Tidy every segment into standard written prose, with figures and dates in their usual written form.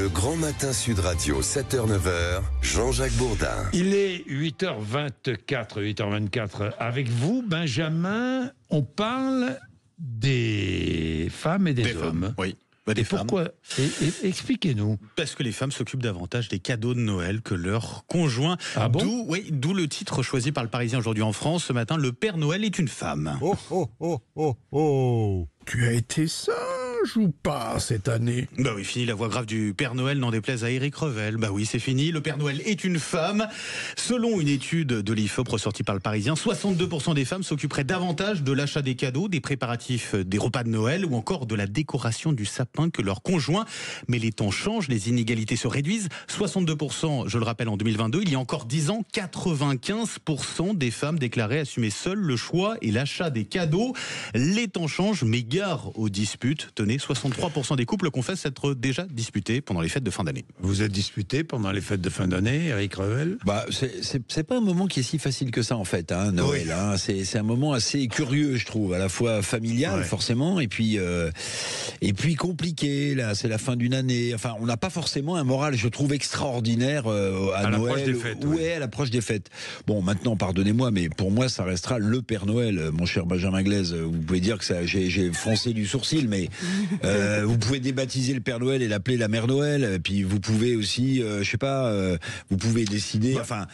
Le Grand Matin Sud Radio, 7h-9h, Jean-Jacques Bourdin. Il est 8h24 avec vous, Benjamin. On parle des femmes et des hommes. Femmes, oui. Des et femmes. pourquoi expliquez-nous. Parce que les femmes s'occupent davantage des cadeaux de Noël que leurs conjoints. Ah bon ? D'où le titre choisi par le Parisien aujourd'hui en France ce matin, Le Père Noël est une femme. Oh, oh, oh, oh, oh. Tu as été sage ou pas cette année ? Bah oui, fini la voix grave du Père Noël, n'en déplaise à Éric Revel. Bah oui, c'est fini, le Père Noël est une femme. Selon une étude de l'IFOP ressortie par le Parisien, 62% des femmes s'occuperaient davantage de l'achat des cadeaux, des préparatifs des repas de Noël ou encore de la décoration du sapin que leurs conjoints. Mais les temps changent, les inégalités se réduisent. 62%, je le rappelle, en 2022, il y a encore 10 ans, 95% des femmes déclaraient assumer seules le choix et l'achat des cadeaux. Les temps changent, mais gare aux disputes. Tenez, 63% des couples confessent être déjà disputés pendant les fêtes de fin d'année. Vous êtes disputé pendant les fêtes de fin d'année, Éric Revel ? Bah, c'est pas un moment qui est si facile que ça en fait, hein, Noël. Oui. Hein, c'est un moment assez curieux, je trouve, à la fois familial forcément, et puis compliqué. Là, c'est la fin d'une année. Enfin, on n'a pas forcément un moral, je trouve, extraordinaire à Noël. Des fêtes, à l'approche des fêtes. Bon, maintenant, pardonnez-moi, mais pour moi, ça restera le Père Noël, mon cher Benjamin Glaise. Vous pouvez dire que ça, j'ai froncé du sourcil, mais vous pouvez débaptiser le Père Noël et l'appeler la Mère Noël. Puis vous pouvez aussi, vous pouvez décider. Enfin,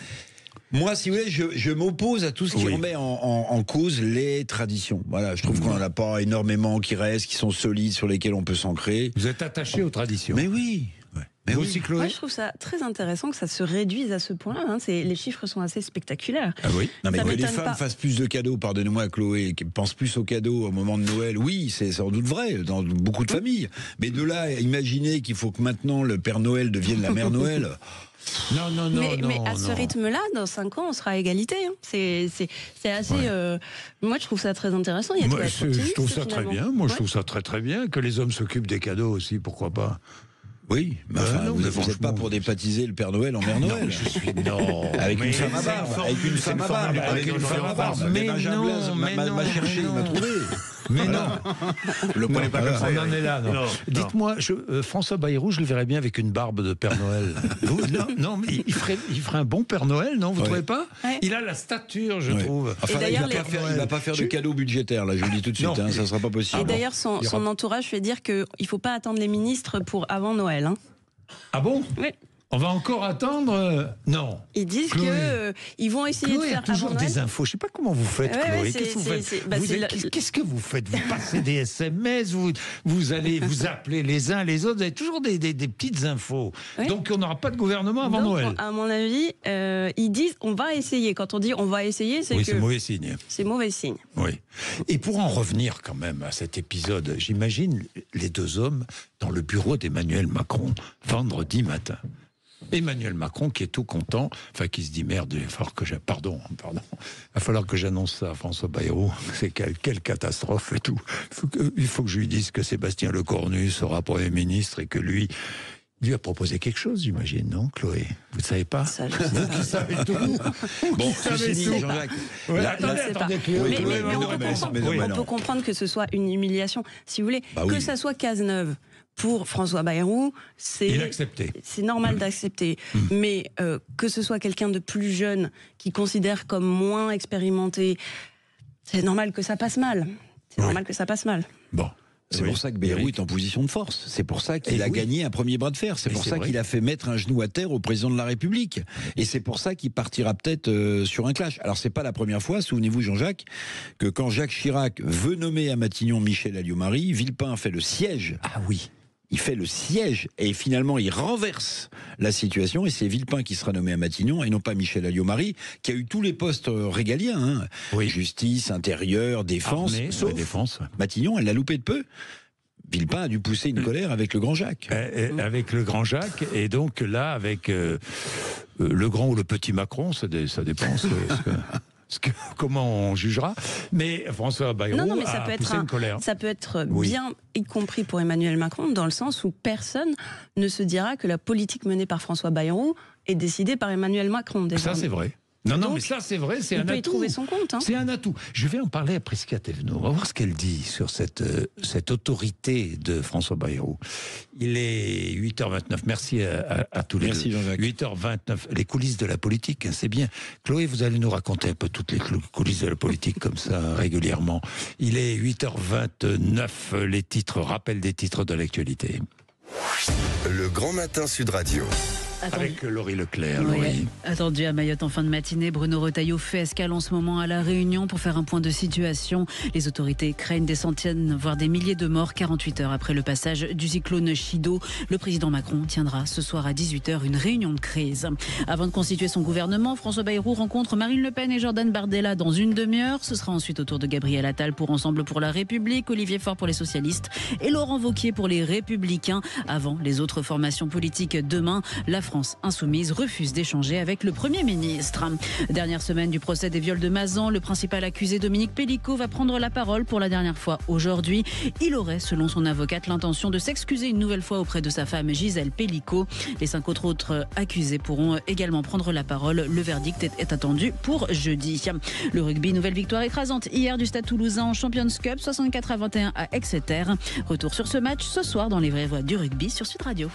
moi, si vous voulez, je m'oppose à tout ce qui remet en cause les traditions. Voilà, je trouve qu'on n'en a pas énormément qui restent, qui sont solides, sur lesquels on peut s'ancrer. Vous êtes attaché aux traditions. Mais oui. Mais vous oui. aussi, Chloé ? Moi, je trouve ça très intéressant que ça se réduise à ce point-là. Hein. Les chiffres sont assez spectaculaires. Ah oui. Non, mais Ça que les m'étonne femmes pas. fassent plus de cadeaux, pardonnez-moi Chloé, qui pensent plus aux cadeaux au moment de Noël, oui, c'est sans doute vrai, dans beaucoup de familles. Mais de là, à imaginer qu'il faut que maintenant le Père Noël devienne la Mère Noël... Non, Mais à ce rythme-là, dans 5 ans, on sera à égalité. Hein. C'est assez. Moi, je trouve ça très intéressant. Il y a Moi, tout à être optimiste, je trouve ça très finalement. bien. Moi, je trouve ça très très bien que les hommes s'occupent des cadeaux aussi. Pourquoi pas ? Oui, mais enfin, non, vous mais n'êtes franchement, pas pour débaptiser le Père Noël en Mère Noël. Non. Avec Mais une femme à c'est barbe, une avec une femme à barbe, avec une femme à barbe. Mais Benjamin non, Blaise mais non, m'a cherché, il m'a trouvé. Mais non. Le prenez pas comme ça. On en est là. Non. Dites-moi, François Bayrou, je le verrais bien avec une barbe de Père Noël. Non, mais il ferait un bon Père Noël, non ? Vous trouvez pas ? Ouais. Il a la stature, je trouve. Enfin, Et il d'ailleurs, ne va pas faire de cadeaux budgétaires, là, je vous le dis tout de suite, Non. ça ne sera pas possible. Et d'ailleurs, son entourage fait dire qu'il ne faut pas attendre les ministres pour avant Noël. Hein. Ah bon ? Oui. On va encore attendre Non. Ils disent Chloé. qu'ils vont essayer Chloé de faire a toujours avant Noël. des infos. Je ne sais pas comment vous faites, Ouais, Chloé. ouais, Qu'est-ce que vous faites Qu'est-ce que vous faites ? Vous passez des SMS, vous allez vous appeler les uns les autres. Vous avez toujours des petites infos. Oui. Donc on n'aura pas de gouvernement avant Donc, Noël. à mon avis, ils disent on va essayer. Quand on dit on va essayer, c'est Oui, que c'est mauvais signe. c'est mauvais signe. Oui. Et pour en revenir quand même à cet épisode, j'imagine les deux hommes dans le bureau d'Emmanuel Macron, vendredi matin. Emmanuel Macron qui est tout content, enfin qui se dit merde, il va falloir que j'annonce ça à François Bayrou, c'est quelle catastrophe et tout. Il faut que je lui dise que Sébastien Lecornu sera Premier ministre et que lui a proposé quelque chose, j'imagine, non, Chloé ? Vous ne savez pas ? Ça, je sais Vous pas. qui savez tout. Bon, savez ceci dit, tout. Jean-Jacques, Ouais, Je attendez, sais pas. attendez, Chloé. Mais Chloé, on peut mais comprendre- mais on non. peut comprendre que ce soit une humiliation. Si vous voulez, Bah que oui. ça soit Cazeneuve pour François Bayrou, Il a accepté. c'est normal d'accepter. Mais que ce soit quelqu'un de plus jeune qui considère comme moins expérimenté, c'est normal que ça passe mal. C'est normal que ça passe mal. Bon. c'est Oui. pour ça que Bayrou Eric. est en position de force. C'est pour ça qu'il Et a oui. gagné un premier bras de fer. C'est Et pour c'est ça vrai. qu'il a fait mettre un genou à terre au président de la République. Et c'est pour ça qu'il partira peut-être sur un clash. Alors c'est pas la première fois, souvenez-vous Jean-Jacques, que quand Jacques Chirac veut nommer à Matignon Michel Alliot-Marie, Villepin fait le siège. Ah oui. Il fait le siège et finalement il renverse la situation et c'est Villepin qui sera nommé à Matignon et non pas Michel Alliot-Marie qui a eu tous les postes régaliens, hein. Oui. Justice, intérieur, défense, Armée, sauf défense. Matignon, elle l'a loupé de peu. Villepin a dû pousser une colère avec le grand Jacques. Avec le grand Jacques, et donc là, avec le grand ou le petit Macron, ça dépend comment on jugera. Mais François Bayrou Non, mais ça a peut poussé être une colère. Ça peut être Oui. bien, y compris pour Emmanuel Macron, dans le sens où personne ne se dira que la politique menée par François Bayrou est décidée par Emmanuel Macron. Ça, désormais. c'est vrai. Non, Donc, mais ça, c'est vrai, c'est il un peut y atout. trouver son compte. Hein. C'est un atout. Je vais en parler à Prisca Thévenot. On va voir ce qu'elle dit sur cette autorité de François Bayrou. Il est 8h29. Merci à tous les Merci deux. Jean-Jacques. 8h29. Les coulisses de la politique, hein, c'est bien. Chloé, vous allez nous raconter un peu toutes les coulisses de la politique comme ça, régulièrement. Il est 8h29. Les titres, rappel des titres de l'actualité. Le Grand Matin Sud Radio. Avec Laurie Leclerc. Oui. Laurie. Attendu à Mayotte en fin de matinée, Bruno Retailleau fait escale en ce moment à La Réunion pour faire un point de situation. Les autorités craignent des centaines, voire des milliers de morts 48 heures après le passage du cyclone Chido. Le président Macron tiendra ce soir à 18h une réunion de crise. Avant de constituer son gouvernement, François Bayrou rencontre Marine Le Pen et Jordan Bardella dans une demi-heure. Ce sera ensuite au tour de Gabriel Attal pour Ensemble pour la République, Olivier Faure pour les Socialistes et Laurent Wauquiez pour les Républicains. Avant les autres formations politiques demain, la France insoumise refuse d'échanger avec le Premier ministre. Dernière semaine du procès des viols de Mazan, le principal accusé Dominique Pellicot va prendre la parole pour la dernière fois aujourd'hui. Il aurait, selon son avocate, l'intention de s'excuser une nouvelle fois auprès de sa femme Gisèle Pellicot. Les 5 autres accusés pourront également prendre la parole. Le verdict est attendu pour jeudi. Le rugby, nouvelle victoire écrasante hier du Stade Toulousain en Champions Cup, 64-21 à Exeter. Retour sur ce match ce soir dans les vraies voix du rugby sur Sud Radio.